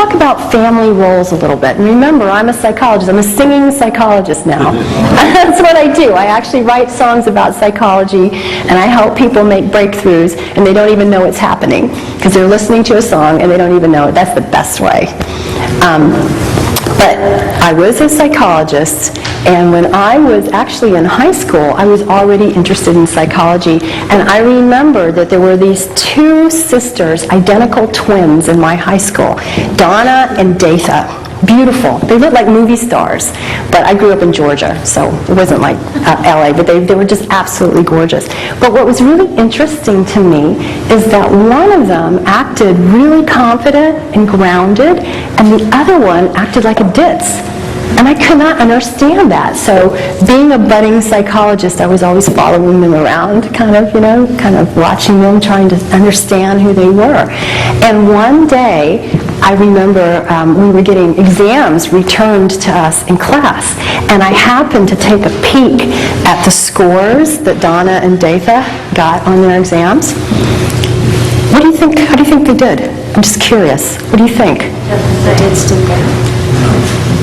talk about family roles a little bit. And remember, I'm a psychologist. I'm a singing psychologist now. That's what I do. I actually write songs about psychology, and I help people make breakthroughs, and they don't even know it's happening because they're listening to a song and they don't even know it. That's the best way. But I was a psychologist, and when I was actually in high school, I was already interested in psychology. And I remember that there were these two sisters, identical twins in my high school, Donna and Datha. Beautiful. They looked like movie stars. But I grew up in Georgia, so it wasn't like LA, but they were just absolutely gorgeous. But what was really interesting to me is that one of them acted really confident and grounded, and the other one acted like a ditz. And I could not understand that. So being a budding psychologist, I was always following them around, kind of watching them, trying to understand who they were. And one day, I remember we were getting exams returned to us in class, and I happened to take a peek at the scores that Donna and Datha got on their exams. What do you think? How do you think they did? I'm just curious. What do you think?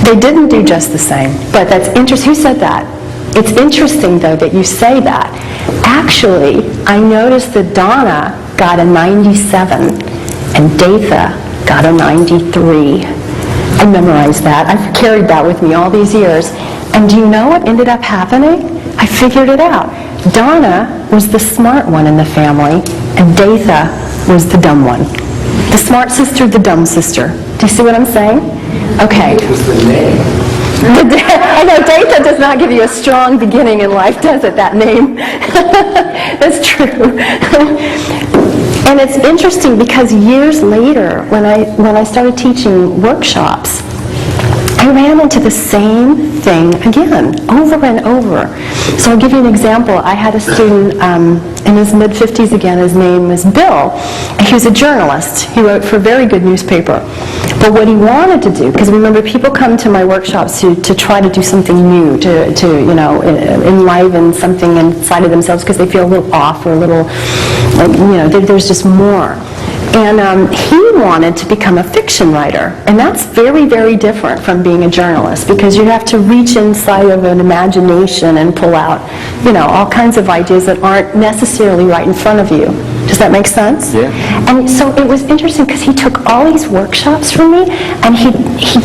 They didn't do just the same, but that's interesting. Who said that? It's interesting, though, that you say that. Actually, I noticed that Donna got a 97 and Datha got a 93. I memorized that. I've carried that with me all these years. And do you know what ended up happening? I figured it out. Donna was the smart one in the family, and Datha was the dumb one. The smart sister, the dumb sister. Do you see what I'm saying? Okay. It was the name. I know, Datha does not give you a strong beginning in life, does it, that name? That's true. And it's interesting because years later, when I started teaching workshops, I ran into the same thing again, over and over. So I'll give you an example. I had a student in his mid-50s again. His name was Bill, and he was a journalist. He wrote for a very good newspaper. But what he wanted to do, because remember, people come to my workshops to try to do something new, to enliven something inside of themselves because they feel a little off or a little, there's just more. And he wanted to become a fiction writer. And that's very, very different from being a journalist because you have to reach inside of an imagination and pull out, all kinds of ideas that aren't necessarily right in front of you. Does that make sense? Yeah. And so it was interesting because he took all these workshops from me and he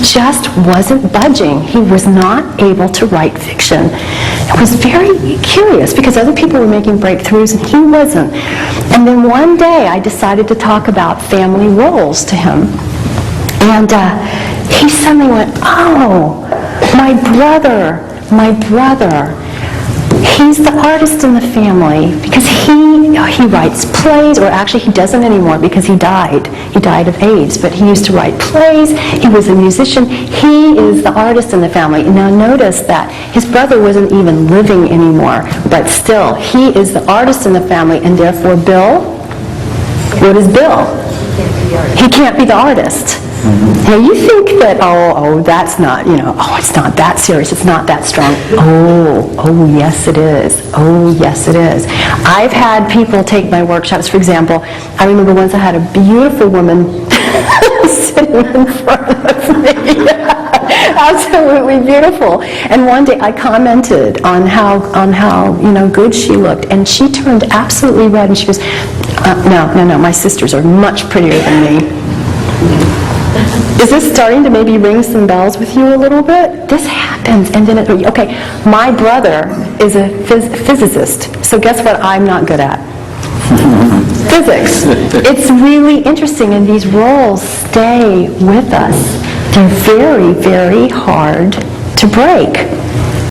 just wasn't budging. He was not able to write fiction. It was very curious because other people were making breakthroughs and he wasn't. And then one day I decided to talk about family roles to him. And he suddenly went, oh, my brother, he's the artist in the family because he writes plays, or actually he doesn't anymore because he died. He died of AIDS, but he used to write plays. He was a musician. He is the artist in the family. Now notice that his brother wasn't even living anymore, but still, he is the artist in the family, and therefore Bill, what is Bill? He can't be the artist. Now you think that, that's not, it's not that serious, it's not that strong. Oh, yes it is. Oh, yes it is. I've had people take my workshops, for example, I remember once I had a beautiful woman sitting in front of me. Absolutely beautiful. And one day I commented on how good she looked, and she turned absolutely red, and she goes, no, my sisters are much prettier than me. Is this starting to maybe ring some bells with you a little bit? This happens, and then my brother is a physicist, so guess what I'm not good at? Physics. It's really interesting, and these roles stay with us. They're very, very hard to break.